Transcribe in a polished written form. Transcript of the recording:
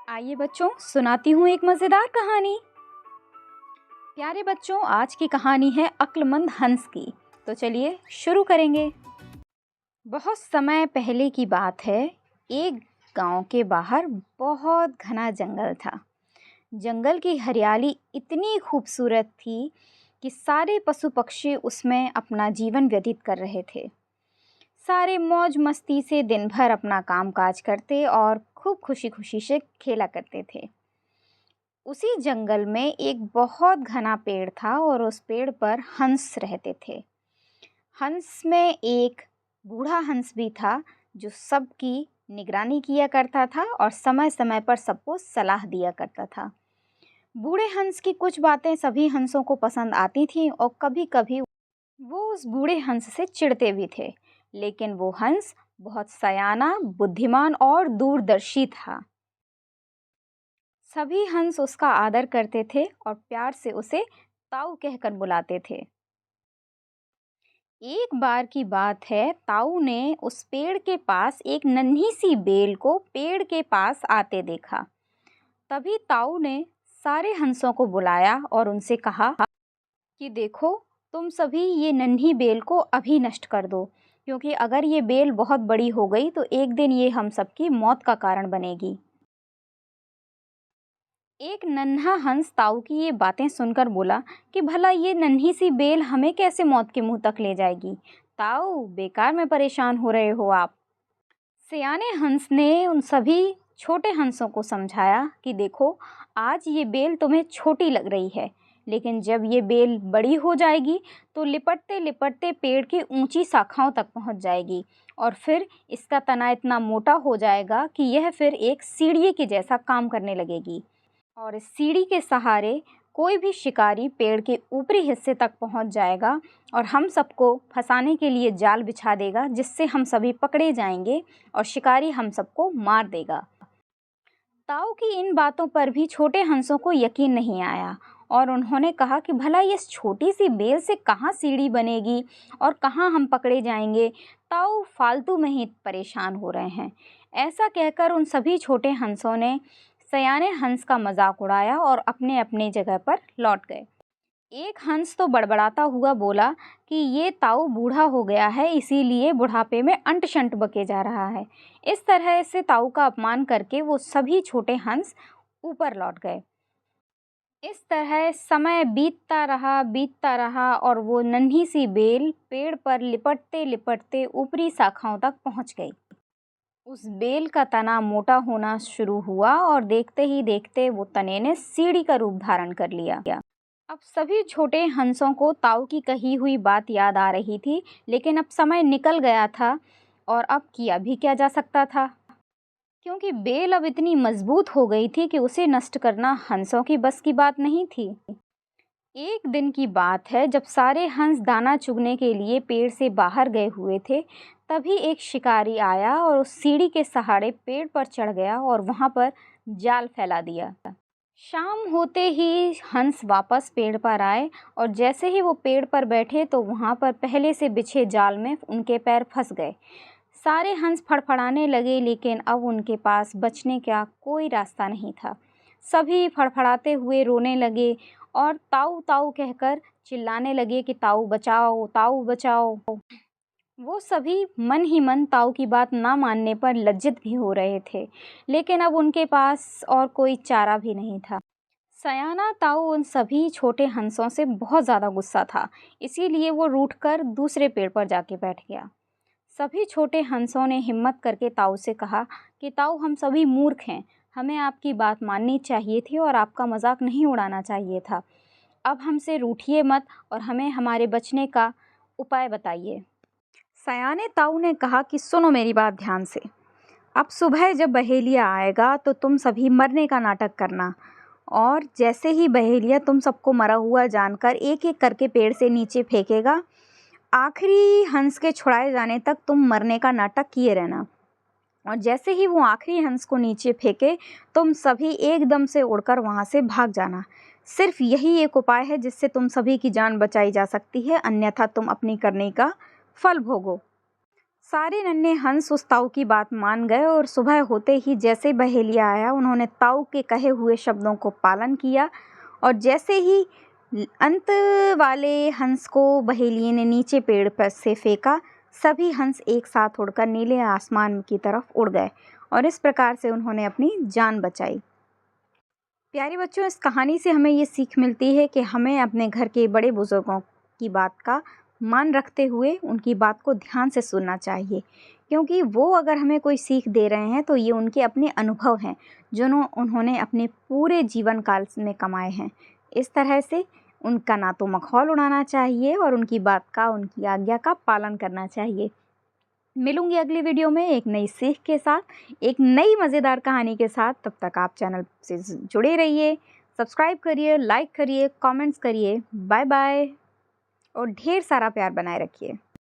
आइए बच्चों, सुनाती हूँ एक मज़ेदार कहानी। प्यारे बच्चों, आज की कहानी है अक्लमंद हंस की। तो चलिए शुरू करेंगे। बहुत समय पहले की बात है। एक गांव के बाहर बहुत घना जंगल था। जंगल की हरियाली इतनी खूबसूरत थी कि सारे पशु पक्षी उसमें अपना जीवन व्यतीत कर रहे थे। सारे मौज मस्ती से दिन भर अपना काम काज करते और खूब खुशी खुशी से खेला करते थे। उसी जंगल में एक बहुत घना पेड़ था और उस पेड़ पर हंस रहते थे। हंस में एक बूढ़ा हंस भी था जो सबकी निगरानी किया करता था और समय समय पर सबको सलाह दिया करता था। बूढ़े हंस की कुछ बातें सभी हंसों को पसंद आती थीं और कभी कभी वो उस बूढ़े हंस से चिढ़ते भी थे, लेकिन वो हंस बहुत सयाना, बुद्धिमान और दूरदर्शी था। सभी हंस उसका आदर करते थे और प्यार से उसे ताऊ कहकर बुलाते थे। एक बार की बात है, ताऊ ने उस पेड़ के पास एक नन्ही सी बेल को पेड़ के पास आते देखा। तभी ताऊ ने सारे हंसों को बुलाया और उनसे कहा कि देखो, तुम सभी ये नन्ही बेल को अभी नष्ट कर दो, क्योंकि अगर ये बेल बहुत बड़ी हो गई तो एक दिन ये हम सबकी मौत का कारण बनेगी। एक नन्हा हंस ताऊ की ये बातें सुनकर बोला कि भला ये नन्ही सी बेल हमें कैसे मौत के मुंह तक ले जाएगी। ताऊ, बेकार में परेशान हो रहे हो आप। सियाने हंस ने उन सभी छोटे हंसों को समझाया कि देखो, आज ये बेल तुम्हें छोटी लग रही है, लेकिन जब ये बेल बड़ी हो जाएगी तो लिपटते लिपटते पेड़ की ऊंची शाखाओं तक पहुंच जाएगी और फिर इसका तना इतना मोटा हो जाएगा कि यह फिर एक सीढ़ी के जैसा काम करने लगेगी और इस सीढ़ी के सहारे कोई भी शिकारी पेड़ के ऊपरी हिस्से तक पहुंच जाएगा और हम सबको फंसाने के लिए जाल बिछा देगा, जिससे हम सभी पकड़े जाएंगे और शिकारी हम सबको मार देगा। ताऊ की इन बातों पर भी छोटे हंसों को यकीन नहीं आया और उन्होंने कहा कि भला इस छोटी सी बेल से कहाँ सीढ़ी बनेगी और कहाँ हम पकड़े जाएंगे। ताऊ फालतू में ही परेशान हो रहे हैं। ऐसा कहकर उन सभी छोटे हंसों ने सयाने हंस का मजाक उड़ाया और अपने अपने जगह पर लौट गए। एक हंस तो बड़बड़ाता हुआ बोला कि ये ताऊ बूढ़ा हो गया है, इसीलिए बुढ़ापे में अंट शंट बके जा रहा है। इस तरह से ताऊ का अपमान करके वो सभी छोटे हंस ऊपर लौट गए। इस तरह समय बीतता रहा और वो नन्ही सी बेल पेड़ पर लिपटते लिपटते ऊपरी शाखाओं तक पहुंच गई। उस बेल का तना मोटा होना शुरू हुआ और देखते ही देखते वो तने ने सीढ़ी का रूप धारण कर लिया। अब सभी छोटे हंसों को ताऊ की कही हुई बात याद आ रही थी, लेकिन अब समय निकल गया था और अब किया भी क्या जा सकता था, क्योंकि बेल अब इतनी मजबूत हो गई थी कि उसे नष्ट करना हंसों की बस की बात नहीं थी। एक दिन की बात है, जब सारे हंस दाना चुगने के लिए पेड़ से बाहर गए हुए थे, तभी एक शिकारी आया और उस सीढ़ी के सहारे पेड़ पर चढ़ गया और वहां पर जाल फैला दिया। शाम होते ही हंस वापस पेड़ पर आए और जैसे ही वो पेड़ पर बैठे तो वहां पर पहले से बिछे जाल में उनके पैर फंस गए। सारे हंस फड़फड़ाने लगे, लेकिन अब उनके पास बचने का कोई रास्ता नहीं था। सभी फड़फड़ाते हुए रोने लगे और ताऊ ताऊ कहकर चिल्लाने लगे कि ताऊ बचाओ, ताऊ बचाओ। वो सभी मन ही मन ताऊ की बात ना मानने पर लज्जित भी हो रहे थे, लेकिन अब उनके पास और कोई चारा भी नहीं था। सयाना ताऊ उन सभी छोटे हंसों से बहुत ज़्यादा गुस्सा था, इसीलिए वो रूठकर दूसरे पेड़ पर जाके बैठ गया। सभी छोटे हंसों ने हिम्मत करके ताऊ से कहा कि ताऊ, हम सभी मूर्ख हैं, हमें आपकी बात माननी चाहिए थी और आपका मजाक नहीं उड़ाना चाहिए था। अब हमसे रूठिए मत और हमें हमारे बचने का उपाय बताइए। सयाने ताऊ ने कहा कि सुनो मेरी बात ध्यान से। अब सुबह जब बहेलिया आएगा तो तुम सभी मरने का नाटक करना, और जैसे ही बहेलिया तुम सबको मरा हुआ जानकर एक एक करके पेड़ से नीचे फेंकेगा, आखिरी हंस के छुड़ाए जाने तक तुम मरने का नाटक किए रहना। और जैसे ही वो आखिरी हंस को नीचे फेंके, तुम सभी एकदम से उड़कर वहाँ से भाग जाना। सिर्फ यही एक उपाय है जिससे तुम सभी की जान बचाई जा सकती है, अन्यथा तुम अपनी करनी का फल भोगो। सारे नन्हे हंस उस ताऊ की बात मान गए और सुबह होते ही जैसे बहेलिया आया उन्होंने ताऊ के कहे हुए शब्दों को पालन किया और जैसे ही अंत वाले हंस को बहेलिये ने नीचे पेड़ पर से फेंका, सभी हंस एक साथ उड़कर नीले आसमान की तरफ उड़ गए और इस प्रकार से उन्होंने अपनी जान बचाई। प्यारे बच्चों, इस कहानी से हमें ये सीख मिलती है कि हमें अपने घर के बड़े बुजुर्गों की बात का मान रखते हुए उनकी बात को ध्यान से सुनना चाहिए, क्योंकि वो अगर हमें कोई सीख दे रहे हैं तो ये उनके अपने अनुभव हैं जो उन्होंने अपने पूरे जीवन काल में कमाए हैं। इस तरह से उनका ना तो मखौल उड़ाना चाहिए और उनकी बात का, उनकी आज्ञा का पालन करना चाहिए। मिलूंगी अगली वीडियो में एक नई सीख के साथ, एक नई मज़ेदार कहानी के साथ। तब तक आप चैनल से जुड़े रहिए, सब्सक्राइब करिए, लाइक करिए, कमेंट्स करिए। बाय बाय और ढेर सारा प्यार बनाए रखिए।